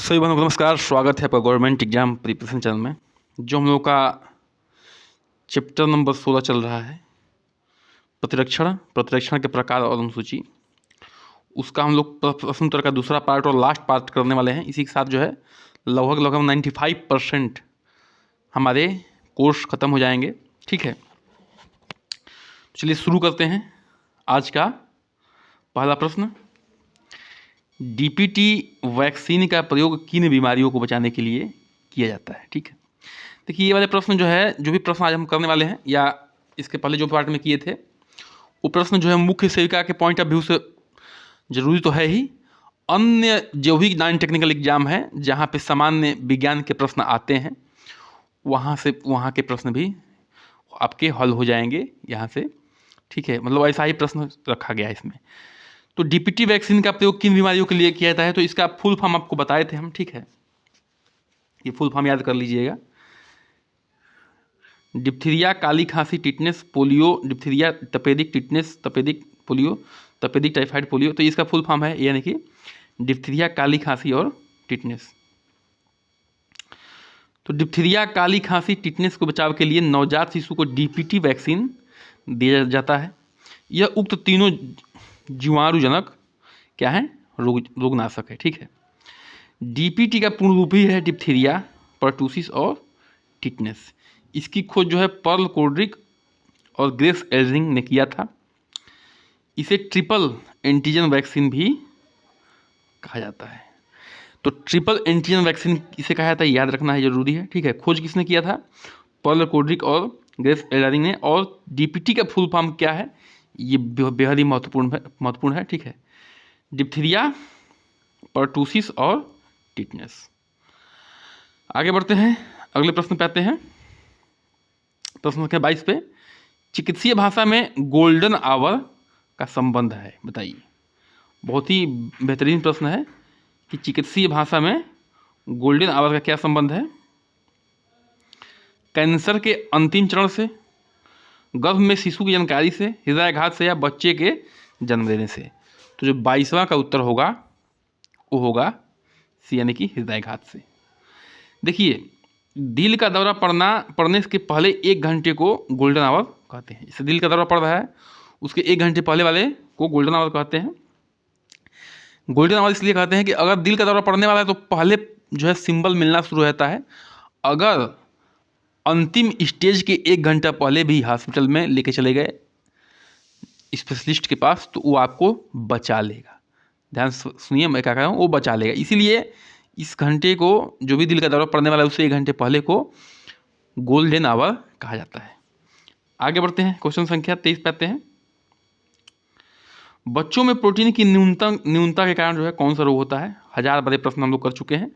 सभी बंधुओं को नमस्कार। स्वागत है आपका गवर्नमेंट एग्जाम प्रिपरेशन चैनल में। जो हम लोग का चैप्टर नंबर 16 चल रहा है, प्रतिरक्षण के प्रकार और अनुसूची, उसका हम लोग प्रश्न उत्तर का दूसरा पार्ट और लास्ट पार्ट करने वाले हैं। इसी के साथ जो है लगभग 95% हमारे कोर्स ख़त्म हो जाएंगे। ठीक है, चलिए शुरू करते हैं। आज का पहला प्रश्न, डीपीटी वैक्सीन का प्रयोग किन बीमारियों को बचाने के लिए किया जाता है। ठीक है, देखिए ये वाले प्रश्न जो है, जो भी प्रश्न आज हम करने वाले हैं या इसके पहले जो पार्ट में किए थे, वो प्रश्न जो है मुख्य सेविका के पॉइंट ऑफ व्यू से जरूरी तो है ही। अन्य जो भी नॉन टेक्निकल एग्जाम है जहाँ पे सामान्य विज्ञान के प्रश्न आते हैं, वहाँ के प्रश्न भी आपके हल हो जाएंगे यहाँ से। ठीक है, मतलब ऐसा ही प्रश्न रखा गया है इसमें। तो डीपीटी वैक्सीन का प्रयोग किन बीमारियों के लिए किया जाता है, तो इसका फुल फॉर्म आपको बताए थे हम। ठीक है, ये फुल फॉर्म याद कर लीजिएगा। डिप्थीरिया, काली खांसी, टिटनेस, पोलियो, डिप्थीरिया, तपेदिक टिटनेस, तपेदिक पोलियो, तपेदिक टाइफाइड पोलियो। तो इसका फुल फॉर्म है यानी कि डिप्थीरिया, काली खांसी और टिटनेस। तो डिप्थीरिया, काली खांसी, टिटनेस को बचाव के लिए नवजात शिशु को डीपीटी वैक्सीन दिया जाता है। यह उक्त तीनों जीवाणुजनक क्या है, रोगनाशक है। ठीक है, डीपीटी का पूर्ण रूप ही है डिप्थीरिया, पर्टूसिस और टिटनेस। इसकी खोज जो है पर्ल कोड्रिक और ग्रेस एल्जिंग ने किया था। इसे ट्रिपल एंटीजन वैक्सीन भी कहा जाता है। तो ट्रिपल एंटीजन वैक्सीन इसे कहा जाता है, याद रखना है, जरूरी है। ठीक है, खोज किसने किया था, पर्ल कोड्रिक और ग्रेस एल्जिंग ने। और डीपीटी का फुल फॉर्म क्या है, ये बेहद ही महत्वपूर्ण है। ठीक है, डिप्थीरिया, पर्टूसिस और टिटनेस। आगे बढ़ते हैं, अगले प्रश्न पे आते हैं। प्रश्न संख्या 22 पे, चिकित्सीय भाषा में गोल्डन आवर का संबंध है, बताइए। बहुत ही बेहतरीन प्रश्न है कि चिकित्सीय भाषा में गोल्डन आवर का क्या संबंध है। कैंसर के अंतिम चरण से, गर्भ में शिशु की जानकारी से, हृदयाघात से, या बच्चे के जन्म देने से। तो जो 22वां का उत्तर होगा वो होगा सी, यानी कि हृदयाघात से। देखिए, दिल का दौरा पड़ने के पहले 1 घंटे को गोल्डन आवर कहते हैं। जैसे दिल का दौरा पड़ रहा है, उसके 1 घंटे पहले वाले को गोल्डन आवर कहते हैं। गोल्डन आवर इसलिए कहते हैं कि अगर दिल का दौरा पड़ने वाला है तो पहले जो है सिंबल मिलना शुरू होता है। अगर अंतिम स्टेज के 1 घंटा पहले भी हॉस्पिटल में लेके चले गए स्पेशलिस्ट के पास, तो वो आपको बचा लेगा। ध्यान सुनिए, मैं क्या कह रहा हूँ, वो बचा लेगा। इसीलिए इस घंटे को, जो भी दिल का दौरा पड़ने वाला है, उससे 1 घंटे पहले को गोल्डन आवर कहा जाता है। आगे बढ़ते हैं, क्वेश्चन संख्या 23 पे आते हैं। बच्चों में प्रोटीन की न्यूनता के कारण जो है कौन सा रोग होता है। 1000 बड़े प्रश्न हम लोग कर चुके हैं।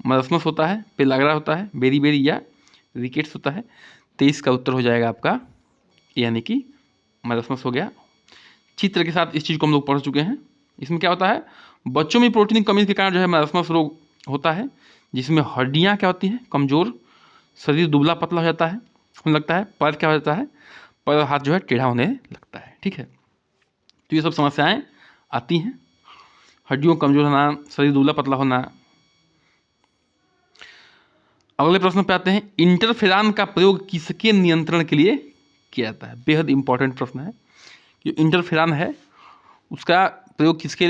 मरसमस होता है, पेलाग्रा होता है, बेरी या रिकेट्स होता है। 23 का उत्तर हो जाएगा आपका, यानी कि मरसमस हो गया। चित्र के साथ इस चीज़ को हम लोग पढ़ चुके हैं। इसमें क्या होता है, बच्चों में प्रोटीन की कमी के कारण जो है मरसमस रोग होता है, जिसमें हड्डियाँ क्या होती हैं, कमज़ोर, शरीर दुबला पतला हो जाता है, होने लगता है। पैर क्या हो जाता है, पैर हाथ जो है टेढ़ा होने लगता है। ठीक है, तो ये सब समस्याएं आती हैं, हड्डियों कमज़ोर होना, शरीर दुबला पतला होना। अगले प्रश्न पे आते हैं, इंटरफेरान का प्रयोग किसके नियंत्रण के लिए किया जाता है। बेहद इंपॉर्टेंट प्रश्न है। जो इंटरफेरान है उसका प्रयोग किसके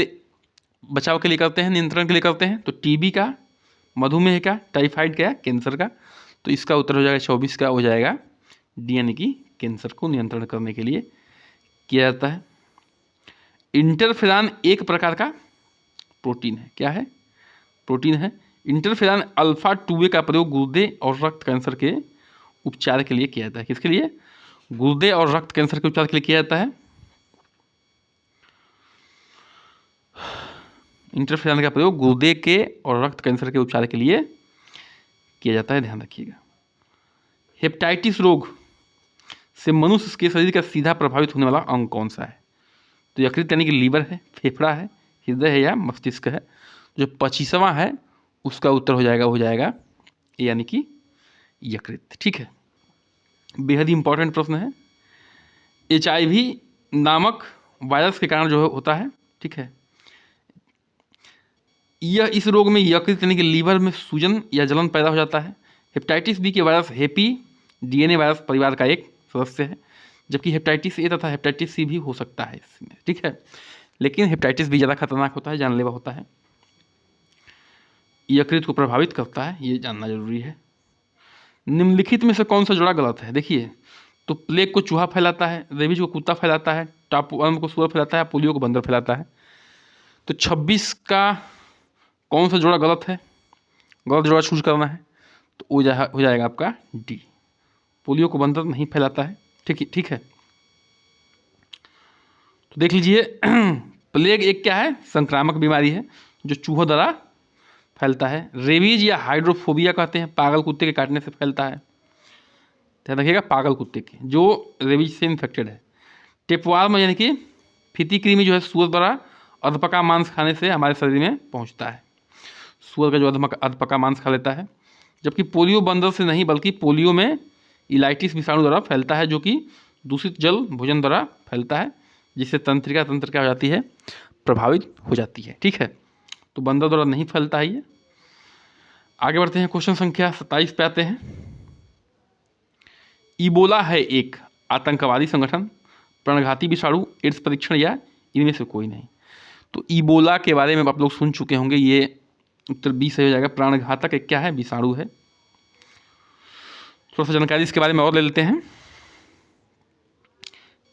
बचाव के लिए करते हैं, नियंत्रण के लिए करते हैं। तो टीबी का, मधुमेह का, टाइफाइड का, कैंसर का। तो इसका उत्तर हो जाएगा 24 का हो जाएगा डी, यानी कि कैंसर को नियंत्रण करने के लिए किया जाता है। इंटरफेरान एक प्रकार का प्रोटीन है। क्या है, प्रोटीन है। इंटरफेरान अल्फा 2A का प्रयोग गुर्दे और रक्त कैंसर के उपचार के लिए किया जाता है। किसके लिए, गुर्दे और रक्त कैंसर के उपचार के लिए किया जाता है। इंटरफेरान का प्रयोग गुर्दे के और रक्त कैंसर के उपचार के लिए किया जाता है, ध्यान रखिएगा। हेपेटाइटिस रोग से मनुष्य के शरीर का सीधा प्रभावित होने वाला अंग कौन सा है। तो यकृत यानी कि लीवर है, फेफड़ा है, हृदय है या मस्तिष्क है। जो 25वां है उसका उत्तर हो जाएगा यानी कि यकृत। ठीक है, बेहद ही इंपॉर्टेंट प्रश्न है। HIV नामक वायरस के कारण जो होता है, ठीक है, यह इस रोग में यकृत यानी कि लीवर में सूजन या जलन पैदा हो जाता है। हेपेटाइटिस बी के वायरस हेपी डीएनए वायरस परिवार का एक सदस्य है, जबकि हेपेटाइटिस ए तथा हेपेटाइटिस सी भी हो सकता है इसमें, ठीक है। लेकिन हेपेटाइटिस बी ज़्यादा खतरनाक होता है, जानलेवा होता है, यकृत को प्रभावित करता है, ये जानना जरूरी है। निम्नलिखित में से कौन सा जोड़ा गलत है? देखिए, तो प्लेग को चूहा फैलाता है, रेबीज को कुत्ता फैलाता है, टापुवर्म को सूअर फैलाता है, पोलियो को बंदर फैलाता है। तो 26 का कौन सा जोड़ा गलत है? गलत जोड़ा चूज करना है, तो हो जाएगा आपका डी, पोलियो को बंदर नहीं फैलाता है, ठीक है। तो देख लीजिए प्लेग एक क्या है? संक्रामक बीमारी है जो चूहों द्वारा फैलता है। रेबीज या हाइड्रोफोबिया कहते हैं, पागल कुत्ते के काटने से फैलता है, ध्यान रखिएगा, पागल कुत्ते के जो रेबीज से इन्फेक्टेड है। टेपवार्म यानी कि फीती कृमि जो है सूअर द्वारा अधपका मांस खाने से हमारे शरीर में पहुंचता है, सूअर का जो अधपका मांस खा लेता है। जबकि पोलियो बंदर से नहीं, बल्कि पोलियो में इलाइटिस विषाणु द्वारा फैलता है, जो कि दूषित जल भोजन द्वारा फैलता है, जिससे तंत्रिका तंत्र क्या हो जाती है? प्रभावित हो जाती है, ठीक है। तो बंदर द्वारा नहीं फैलता है ये। आगे बढ़ते हैं, क्वेश्चन संख्या 27 पे आते हैं। इबोला है एक आतंकवादी संगठन, प्राणघाती विषाणु, एड्स परीक्षण या इनमें से कोई नहीं। तो इबोला के बारे में आप लोग सुन चुके होंगे, ये उत्तर बी सही हो जाएगा। प्राणघातक एक क्या है? विषाणु है। थोड़ा सा जानकारी इसके बारे में और ले लेते हैं।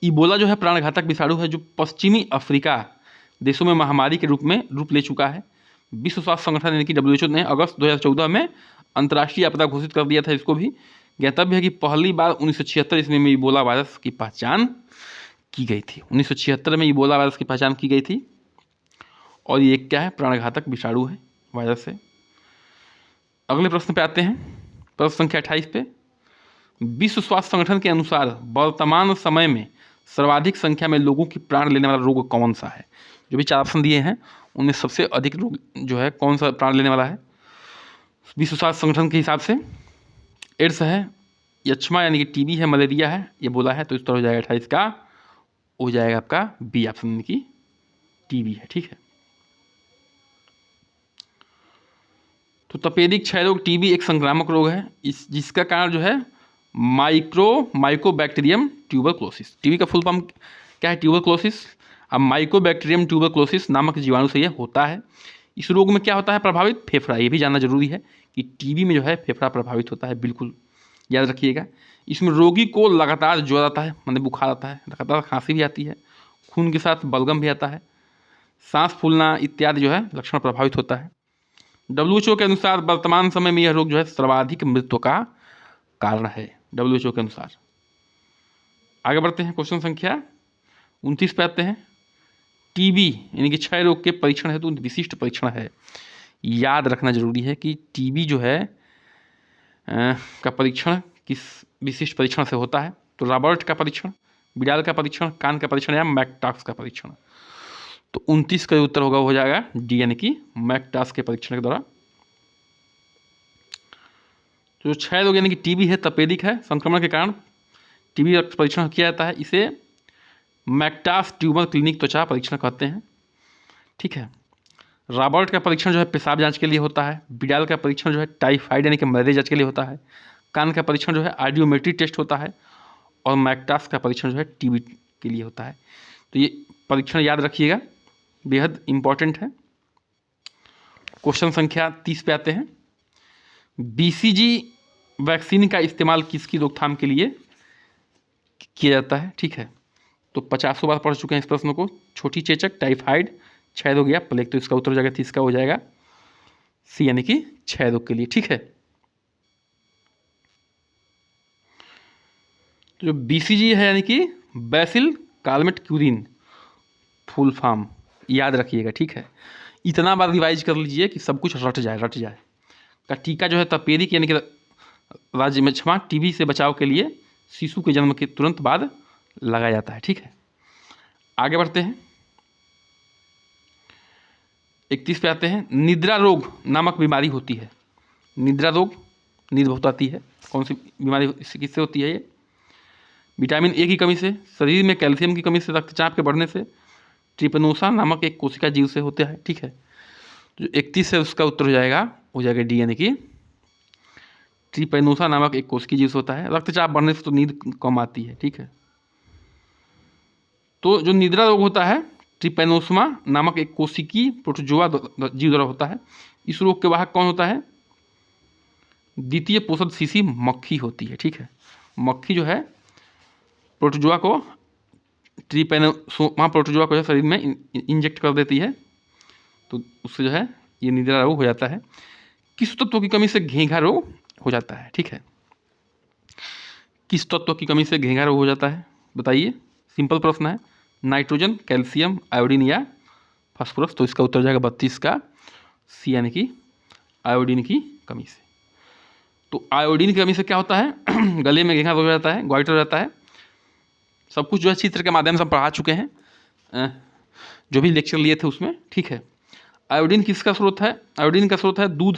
इबोला जो है प्राणघातक विषाणु है जो पश्चिमी अफ्रीका देशों में महामारी के रूप में रूप ले चुका है। विश्व स्वास्थ्य संगठन यानी कि WHO ने अगस्त 2014 में अंतर्राष्ट्रीय आपदा घोषित कर दिया था इसको भी। ज्ञातव्य है कि पहली बार 1976 ईस्वी में इबोला वायरस की पहचान की गई थी। 1976 में इबोला वायरस की पहचान की गई थी, और ये क्या है? प्राणघातक विषाणु है, वायरस है। अगले प्रश्न पे आते हैं, प्रश्न संख्या 28 पे। विश्व स्वास्थ्य संगठन के अनुसार वर्तमान समय में सर्वाधिक संख्या में लोगों की प्राण लेने वाला रोग कौन सा है? जो भी 4 ऑप्शन दिए हैं उनमें सबसे अधिक रोग जो है कौन सा प्राण लेने वाला है विश्व स्वास्थ्य संगठन के हिसाब से? एड्स है, यक्ष्मा यानी कि टीबी है, मलेरिया है, ये बोला है। तो इस तरह हो जाएगा 28 का, हो जाएगा आपका बी ऑप्शन यानी कि टीबी है, ठीक है। तो तपेदिक क्षय रोग टीबी एक संक्रामक रोग है, जिसका कारण जो है माइकोबैक्टीरियम ट्यूबरक्लोसिस। टीबी का फुल फॉर्म क्या है? ट्यूबरक्लोसिस। अब माइकोबैक्टीरियम ट्यूबरक्लोसिस नामक जीवाणु से यह होता है। इस रोग में क्या होता है प्रभावित? फेफड़ा। ये भी जानना जरूरी है कि टीबी में जो है फेफड़ा प्रभावित होता है, बिल्कुल याद रखिएगा। इसमें रोगी को लगातार ज्वर आता है, मतलब बुखार आता है, लगातार खांसी भी आती है, खून के साथ बलगम भी आता है, सांस फूलना इत्यादि जो है लक्षण प्रभावित होता है। WHO के अनुसार वर्तमान समय में यह रोग जो है सर्वाधिक मृत्यु का कारण है, WHO के अनुसार। आगे बढ़ते हैं, क्वेश्चन संख्या 29 पे आते हैं। टीबी यानी कि क्षय रोग के परीक्षण हेतु विशिष्ट परीक्षण है। याद रखना जरूरी है कि टीबी जो है का परीक्षण किस विशिष्ट परीक्षण से होता है? तो रॉबर्ट का परीक्षण, बिडाल का परीक्षण, कान का परीक्षण या मैकटॉक्स का परीक्षण। तो 29 का उत्तर होगा, हो जाएगा डी यानी कि मैकटॉक्स के परीक्षण के द्वारा। जो क्षय रोग यानी कि टीबी है, तपेदिक है, संक्रमण के कारण टीबी का परीक्षण किया जाता है। इसे मैकटॉक्स ट्यूमर क्लिनिक त्वचा परीक्षण कहते हैं, ठीक है। रॉबर्ट का परीक्षण जो है पेशाब जांच के लिए होता है। बिडाल का परीक्षण जो है टाइफाइड यानी कि मलेरिया जांच के लिए होता है। कान का परीक्षण जो है आइडियोमेट्री टेस्ट होता है, और मैकटॉक्स का परीक्षण जो है टीबी के लिए होता है। तो ये परीक्षण याद रखिएगा, बेहद इंपॉर्टेंट है। क्वेश्चन संख्या 30 पे आते हैं। BCG वैक्सीन का इस्तेमाल किसकी रोकथाम के लिए किया जाता है? ठीक है, तो 50 बार पढ़ चुके हैं इस प्रश्न को। छोटी चेचक, टाइफाइड, क्षय रोग या प्लेग। तो इसका उत्तर हो जाएगा 30 का, हो जाएगा सी यानी कि क्षय रोग के लिए, ठीक है। तो जो BCG है यानी कि बैसिल कालमेट क्यूरिन, फुल फॉर्म याद रखिएगा, ठीक है। इतना बार रिवाइज कर लीजिए कि सब कुछ रट जाए। का टीका जो है तपेदिक यानी कि राज्य में क्षमा टीबी से बचाव के लिए शिशु के जन्म के तुरंत बाद लगाया जाता है, ठीक है। आगे बढ़ते हैं, 31 पे आते हैं। निद्रा रोग नामक बीमारी होती है। निद्रा रोग, नींद बहुत आती है, कौन सी बीमारी किससे होती है? ये विटामिन ए की कमी से, शरीर में कैल्शियम की कमी से, रक्तचाप के बढ़ने से, ट्रिपनोसा नामक एक कोशिका जीव से होता है, ठीक है। जो 31 है उसका उत्तर हो जाएगा डी, यानी कि ट्रिपैनोसा नामक एक कोशिकीय जीव होता है। रक्तचाप बढ़ने से तो नींद कम आती है, ठीक है। तो जो निद्रा रोग होता है ट्रिपैनोसोमा नामक एक कोशिकीय प्रोटोजोआ जीव द्वारा होता है। इस रोग के वाहक कौन होता है? द्वितीय पोषक शीशी मक्खी होती है, ठीक है। मक्खी जो है प्रोटोजोआ को ट्रिपैनोसोमा प्रोटोजोआ को शरीर में इंजेक्ट कर देती है, तो उससे जो है ये निद्रा रोग हो जाता है। किस तत्व की कमी से घेंघा रोग हो जाता है, ठीक है। किस तत्व की कमी से घेंघा रोग हो जाता है बताइए, सिंपल प्रश्न है। नाइट्रोजन, कैल्शियम, आयोडीन या फास्फोरस। तो इसका उत्तर हो जाएगा 32 का सी, यानी कि आयोडीन की कमी से। तो आयोडीन की कमी से क्या होता है? गले में घेंघा रोग हो जाता है, ग्वाइटर हो जाता है। सब कुछ जो है चित्र के माध्यम से हम पढ़ा चुके हैं, जो भी लेक्चर लिए थे उसमें, ठीक है। आयोडीन किसका स्रोत है? आयोडीन का स्रोत है दूध,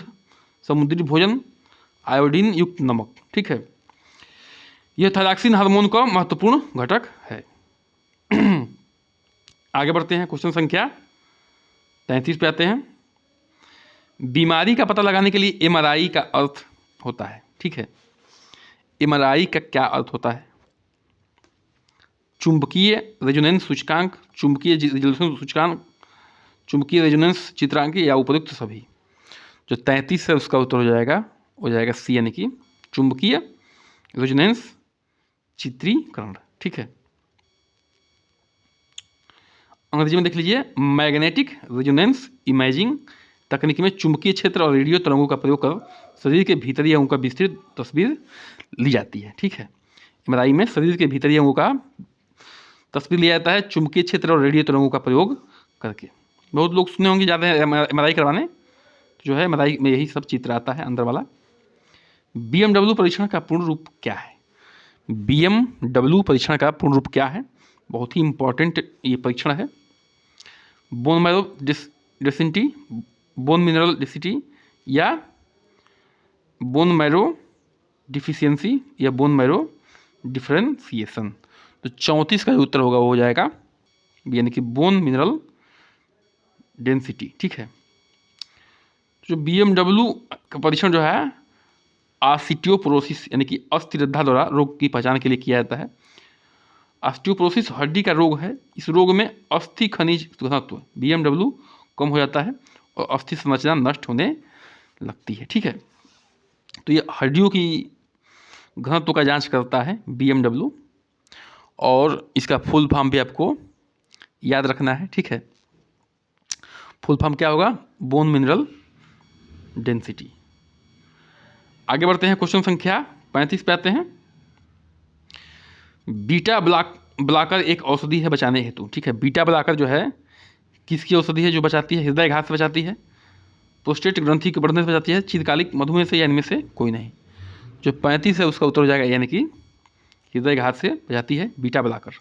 समुद्री भोजन, आयोडीन युक्त नमक, ठीक है। यह थायरॉक्सिन हार्मोन का महत्वपूर्ण घटक है। आगे बढ़ते हैं, क्वेश्चन संख्या 33 पे आते हैं। बीमारी का पता लगाने के लिए एमआरआई का अर्थ होता है, ठीक है। एमआरआई का क्या अर्थ होता है? चुंबकीय रेजोनेंस सूचकांक, चुंबकीय रिजोल्यूशन सूचकांक, चुंबकीय रेजोनेंस चित्रांक या उपयुक्त सभी। जो 33 है उसका उत्तर हो जाएगा सी, यानी कि चुंबकीय रेजोनेंस चित्रीकरण, ठीक है। अंग्रेजी में देख लीजिए, मैग्नेटिक रेजोनेंस इमेजिंग तकनीक में चुंबकीय क्षेत्र और रेडियो तरंगों का प्रयोग कर शरीर के भीतरी अंगों का विस्तृत तस्वीर ली जाती है, ठीक है। एमआरआई में शरीर के भीतरी अंगों का तस्वीर लिया जाता है चुंबकीय क्षेत्र और रेडियो तरंगों का प्रयोग करके। बहुत लोग सुने होंगे जाते हैं एमआरआई करवाने, तो जो है एमआरआई में यही सब चित्र आता है अंदर वाला। बीएमडब्ल्यू परीक्षण का पूर्ण रूप क्या है? बीएमडब्ल्यू परीक्षण का पूर्ण रूप क्या है? बहुत ही इंपॉर्टेंट ये परीक्षण है। Bone marrow density, bone mineral density या बोन मैरो डिफिशियंसी या बोन मैरो डिफरेंशिएशन। तो 34 का जो उत्तर होगा वो हो जाएगा, यानी कि बोन मिनरल डेंसिटी, ठीक है। जो बीएमडब्ल्यू का परीक्षण जो है ऑस्टियोपोरोसिस यानी कि अस्थिरता द्वारा रोग की पहचान के लिए किया जाता है। ऑस्टियोपोरोसिस हड्डी का रोग है। इस रोग में अस्थि खनिज घनत्व बीएमडब्ल्यू कम हो जाता है और अस्थि संरचना नष्ट होने लगती है, ठीक है। तो ये हड्डियों की घनत्व का जांच करता है बीएमडब्ल्यू, और इसका फुल फॉर्म भी आपको याद रखना है, ठीक है। फुल फॉर्म क्या होगा? Bone mineral density. आगे बढ़ते हैं, क्वेश्चन संख्या 35 पे आते हैं। बीटा ब्लॉकर एक औषधि है बचाने हेतु, ठीक है। बीटा ब्लॉकर जो है किसकी औषधि है जो बचाती है? हृदय घात से बचाती है, प्रोस्टेट ग्रंथि के बढ़ने से बचाती है, शीतकालिक मधुमेह से, या इनमें से कोई नहीं। जो 35 है उसका उत्तर हो जाएगा, यानी कि हृदय घात से बचाती है बीटा ब्लॉकर।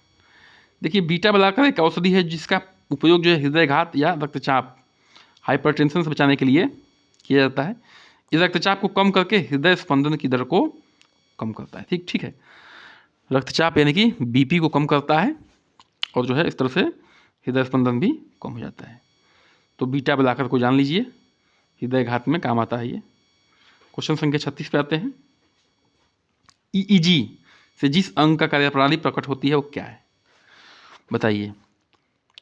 देखिए, बीटा ब्लॉकर एक औषधि है जिसका उपयोग जो है हृदय घात या रक्तचाप, हाइपरटेंशन से बचाने के लिए किया जाता है। इस रक्तचाप को कम करके हृदय स्पंदन की दर को कम करता है, ठीक है। रक्तचाप यानी कि बीपी को कम करता है, और जो है इस तरह से हृदय स्पंदन भी कम हो जाता है। तो बीटा ब्लॉकर को जान लीजिए, हृदय घात में काम आता है ये। क्वेश्चन संख्या 36 पे आते हैं। ईईजी से जिस अंग का कार्यप्रणाली प्रकट होती है वो क्या है बताइए।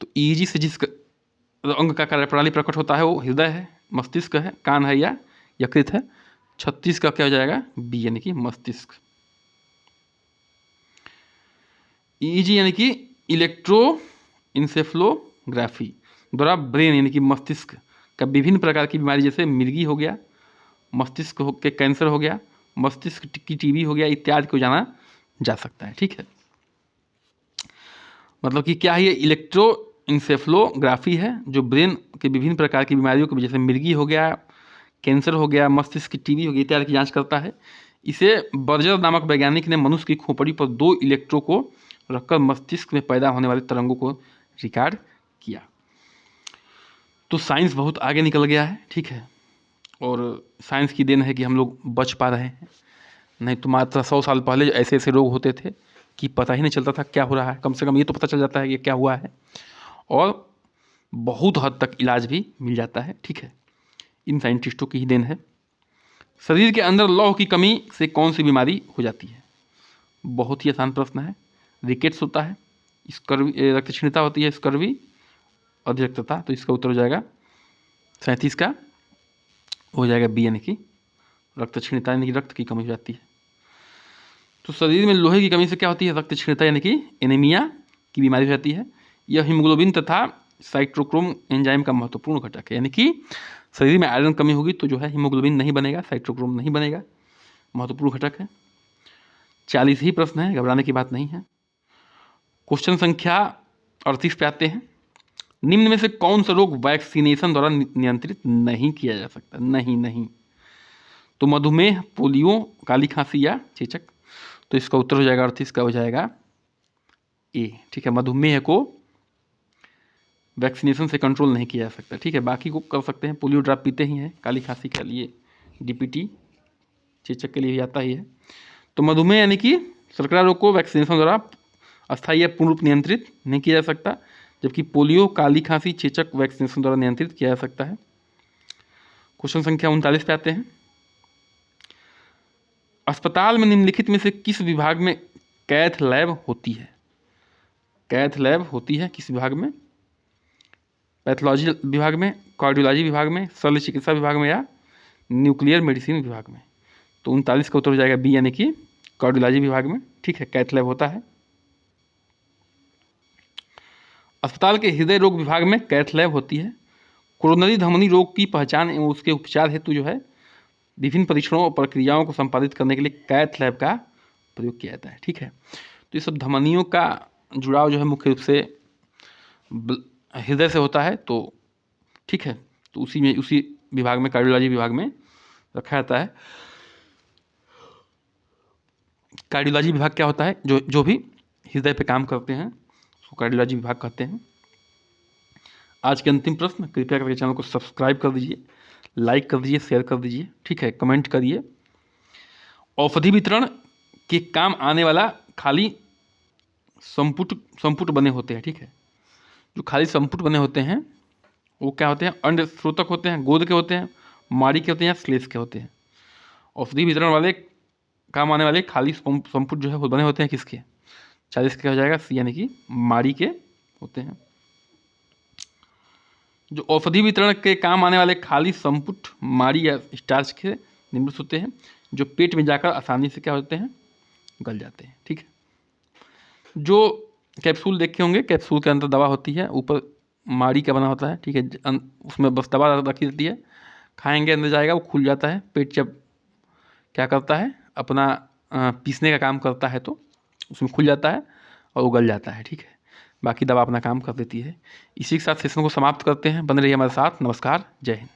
तो ईईजी से जिस अंग का कार्यप्रणाली प्रकट होता है वो हृदय है, मस्तिष्क है, कान है या यकृत है। 36 का क्या हो जाएगा? बी, यानी कि मस्तिष्क। ईईजी यानी कि इलेक्ट्रो इंसेफ्लोग्राफी द्वारा ब्रेन यानी कि मस्तिष्क का विभिन्न प्रकार की बीमारी, जैसे मिर्गी हो गया, मस्तिष्क के कैंसर हो गया, मस्तिष्क की टीबी हो गया, इत्यादि को जाना जा सकता है, ठीक है। मतलब कि क्या है ये? इलेक्ट्रो इंसेफ्लोग्राफी है जो ब्रेन के विभिन्न प्रकार की बीमारियों को, जैसे मिर्गी हो गया, कैंसर हो गया, मस्तिष्क की टीबी हो गई, इत्यादि की जांच करता है। इसे बर्जर नामक वैज्ञानिक ने मनुष्य की खोपड़ी पर 2 इलेक्ट्रो को रखकर मस्तिष्क में पैदा होने वाले तरंगों को रिकॉर्ड किया। तो साइंस बहुत आगे निकल गया है, ठीक है। और साइंस की देन है कि हम लोग बच पा रहे हैं, नहीं तो मात्र 100 साल पहले ऐसे ऐसे रोग होते थे कि पता ही नहीं चलता था क्या हो रहा है। कम से कम ये तो पता चल जाता है कि क्या हुआ है, और बहुत हद तक इलाज भी मिल जाता है, ठीक है। इन साइंटिस्टों की ही देन है। शरीर के अंदर लौह की कमी से कौन सी बीमारी हो जाती है? बहुत ही आसान प्रश्न है। रिकेट्स होता है, स्कर्वी, रक्तक्षीणता होती है, स्कर्वी, अधिरक्तता। तो इसका उत्तर हो जाएगा 37 का हो जाएगा बी, यानी कि रक्तक्षीणता, यानी कि रक्त की कमी हो जाती है। तो शरीर में लोहे की कमी से क्या होती है? रक्तक्षीणता, यानी कि एनीमिया की बीमारी हो जाती है। यह हीमोग्लोबिन तथा साइटोक्रोम एंजाइम का महत्वपूर्ण घटक है, यानी कि शरीर में आयरन कमी होगी तो जो है हीमोग्लोबिन नहीं बनेगा, साइटोक्रोम नहीं बनेगा, महत्वपूर्ण घटक है। 40 ही प्रश्न है, घबराने की बात नहीं है। क्वेश्चन संख्या 38 पे आते हैं। निम्न में से कौन सा रोग वैक्सीनेशन द्वारा नियंत्रित नहीं किया जा सकता? नहीं। तो मधुमेह, पोलियो, काली खांसी या चेचक। तो इसका उत्तर हो जाएगा 38 का हो जाएगा ए। ठीक है, मधुमेह को वैक्सीनेशन से कंट्रोल नहीं किया जा सकता। ठीक है, बाकी को कर सकते हैं, पोलियो ड्रॉप पीते ही हैं, काली खांसी के लिए डीपीटी, चेचक के लिए भी आता ही है। तो मधुमेह यानी कि शर्करा रोग को वैक्सीनेशन द्वारा अस्थायी या पूर्ण रूप नियंत्रित नहीं किया जा सकता, जबकि पोलियो, काली खांसी, चेचक वैक्सीनेशन द्वारा नियंत्रित किया जा सकता है। क्वेश्चन संख्या 39 पे आते हैं। अस्पताल में निम्नलिखित में से किस विभाग में कैथ लैब होती है? कैथ लैब होती है किस विभाग में? पैथोलॉजी विभाग में, कार्डियोलॉजी विभाग में, शल्य चिकित्सा विभाग में या न्यूक्लियर मेडिसिन विभाग में? तो 39 का उत्तर हो जाएगा बी, यानी कि कार्डियोलॉजी विभाग में। ठीक है, कैथ लैब होता है। अस्पताल के हृदय रोग विभाग में कैथ लैब होती है। कोरोनरी धमनी रोग की पहचान एवं उसके उपचार हेतु जो है विभिन्न परीक्षणों और प्रक्रियाओं को संपादित करने के लिए कैथ लैब का प्रयोग किया जाता है। ठीक है, तो ये सब धमनियों का जुड़ाव जो है मुख्य रूप से हृदय से होता है। तो ठीक है, तो उसी विभाग में, कार्डियोलॉजी विभाग में रखा जाता है। कार्डियोलॉजी विभाग क्या होता है? जो भी हृदय पे काम करते हैं उसको कार्डियोलॉजी विभाग कहते हैं। आज के अंतिम प्रश्न, कृपया करके चैनल को सब्सक्राइब कर दीजिए, लाइक कर दीजिए, शेयर कर दीजिए। ठीक है, कमेंट करिए। औषधि वितरण के काम आने वाला खाली संपुट बने होते हैं। ठीक है, जो खाली संपुट बने होते हैं वो क्या होते हैं? अंड स्रोतक होते हैं, गोद के होते हैं, माड़ी के होते हैं या श्लेष के होते हैं। औषधि वितरण वाले काम आने वाले खाली संपुट जो है वो बने होते हैं किसके? 40 का हो जाएगा सी, यानी कि माड़ी के होते हैं। जो औषधि वितरण के काम आने वाले खाली संपुट माड़ी या स्टार्च के निर्मित होते हैं, जो पेट में जाकर आसानी से क्या होते हैं? गल जाते हैं। ठीक है, जो कैप्सूल देखे होंगे, कैप्सूल के अंदर दवा होती है, ऊपर माड़ी का बना होता है। ठीक है, उसमें बस दवा रखी रहती है, खाएंगे अंदर जाएगा, वो खुल जाता है। पेट जब क्या करता है? अपना पीसने का काम करता है तो उसमें खुल जाता है और उगल जाता है। ठीक है, बाकी दवा अपना काम कर देती है। इसी के साथ सेशन को समाप्त करते हैं। बने रहिए हमारे साथ। नमस्कार, जय हिंद।